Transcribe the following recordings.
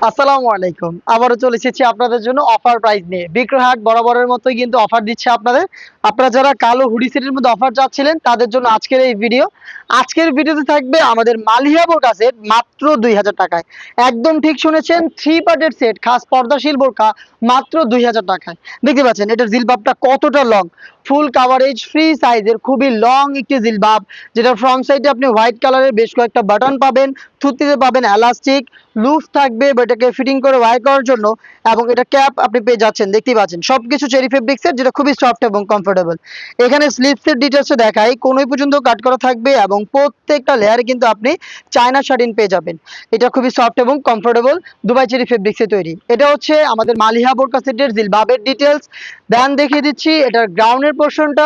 আসসালামু আলাইকুম। আবারও চলে এসেছি আপনাদের জন্য অফার প্রাইস নিয়ে। বিক্রয়হাট বরাবরের মতোই কিন্তু অফার দিচ্ছে আপনাদের। আপনারা যারা কালো হুডি সেটের মধ্যে অফার চাচ্ছিলেন তাদের জন্য আজকের এই ভিডিও। আজকের ভিডিওতে থাকবে আমাদের মালিহা বোরকা সেট মাত্র ২০০০ টাকায়। একদম ঠিক শুনেছেন, 3 পার্টের সেট খাস পর্দাশীল বোরকা মাত্র ২০০০ টাকায়। দেখতে পাচ্ছেন এটার জিলবাবটা কতটা লং, ফুল কাভারেজ ফ্রি সাইজের খুবই লং একটি জিলবাব, যেটা ফ্রন্ট সাইডে আপনি হোয়াইট কালারের বেশ কয়েকটা বাটন পাবেন, থুতনিতে পাবেন এলাস্টিক, লুজ থাকবে এটাকে ফিটিং করে ওয়ার করার জন্য, এবং এটা ক্যাপ আপনি পেয়ে যাচ্ছেন। দেখতেই পাচ্ছেন সবকিছু চেরি ফেব্রিক্সের, যেটা খুবই সফট এবং কমফোর্টেবল। এখানে স্লিপসের ডিটেলসে দেখাই, কোনোই পর্যন্ত কাট করা থাকবে এবং প্রত্যেকটা লেয়ারে কিন্তু আপনি চায়না শাটিন পেয়ে যাবেন। এটা খুবই সফট এবং কমফোর্টেবল, দুবাই চেরি ফেব্রিক্সে তৈরি। এটা হচ্ছে আমাদের মালিহা বোরকা সেটের জিলবাবের ডিটেলস। দেন দেখিয়ে দিচ্ছি এটার গ্রাউন্ডের পোর্শনটা।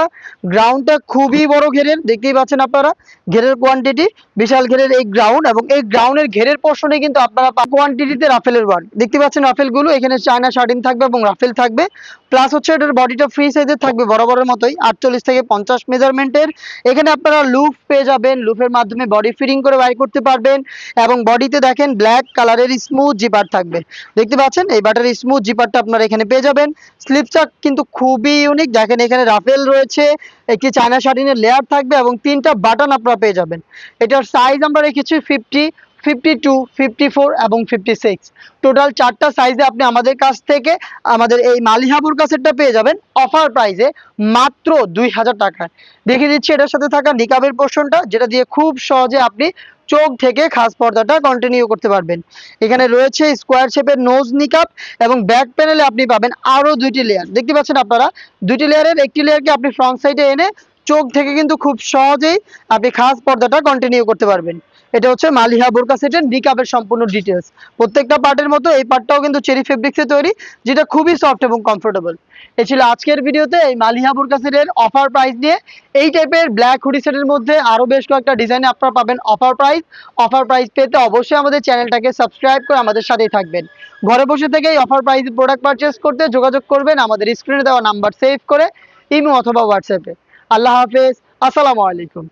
গ্রাউন্ডটা খুবই বড় ঘেরের, দেখতেই পাচ্ছেন আপনারা ঘেরের কোয়ান্টিটি, বিশাল ঘেরের এই গ্রাউন্ড, এবং এই গ্রাউন্ডের ঘেরের পোর্শনে কিন্তু আপনারা কোয়ান্টিটিতে রাফেলের ওয়ার্ক দেখতে পাচ্ছেন। রাফেলগুলো এখানে চায়না শার্টিন থাকবে এবং রাফেল থাকবে, প্লাস হচ্ছে এটার বডিটা ফ্রি সাইজের থাকবে বরাবরের মতোই 48 থেকে 50 মেজারমেন্টের। এখানে আপনারা লুফ পেয়ে যাবেন, লুফের মাধ্যমে বডি ফিটিং করে ওয়ার করতে পারবেন, এবং বডিতে দেখেন ব্ল্যাক কালারের স্মুথ জিপার থাকবে। দেখতে পাচ্ছেন এই বাটার স্মুথ জিপারটা আপনারা এখানে পেয়ে যাবেন। স্লিপসটা কিন্তু খুবই ইউনিক, দেখেন এখানে রাফেল রয়েছে, একটি চায়না শাটিনের লেয়ার থাকবে এবং 3টা বাটন আপনারা পেয়ে যাবেন। এটার সাইজ আমরা রেখেছি 50, 52, 54 এবং 56। টোটাল 4টা সাইজে আপনি আমাদের কাছ থেকে আমাদের এই মালিহা বোরকা সেটটা পেয়ে যাবেন অফার প্রাইসে মাত্র ২০০০ টাকায়। দেখিয়ে দিচ্ছি এটার সাথে থাকা নিকাবের পোর্শনটা, যেটা দিয়ে খুব সহজে আপনি চোখ থেকে খাস পর্দাটা কন্টিনিউ করতে পারবেন। এখানে রয়েছে স্কোয়ার শেপের নোজ নিকাব, এবং ব্যাক প্যানেলে আপনি পাবেন আরো 2টি লেয়ার। দেখতে পাচ্ছেন আপনারা 2টি লেয়ারের একটি লেয়ারকে আপনি ফ্রন্ট সাইডে এনে চোখ থেকে কিন্তু খুব সহজেই আপনি খাস পর্দাটা কন্টিনিউ করতে পারবেন। এটা হচ্ছে মালিহা বোরকা সেটের নিকাবের সম্পূর্ণ ডিটেলস। প্রত্যেকটা পার্টের মতো এই পার্টটাও কিন্তু চেরি ফেব্রিক্সে তৈরি, যেটা খুবই সফট এবং কমফোর্টেবল। এ ছিল আজকের ভিডিওতে এই মালিহা বোরকা সেটের অফার প্রাইস নিয়ে। এই টাইপের ব্ল্যাক হুডি সেটের মধ্যে আরো বেশ কয়েকটা ডিজাইনে আপনারা পাবেন অফার প্রাইস। অফার প্রাইস পেতে অবশ্যই আমাদের চ্যানেলটাকে সাবস্ক্রাইব করে আমাদের সাথেই থাকবেন। ঘরে বসে থেকেই অফার প্রাইস প্রোডাক্ট পারচেস করতে যোগাযোগ করবেন আমাদের স্ক্রিনে দেওয়া নাম্বার সেভ করে, ইমো অথবা হোয়াটসঅ্যাপে। আল্লাহ হাফেজ, আসসালামু আলাইকুম।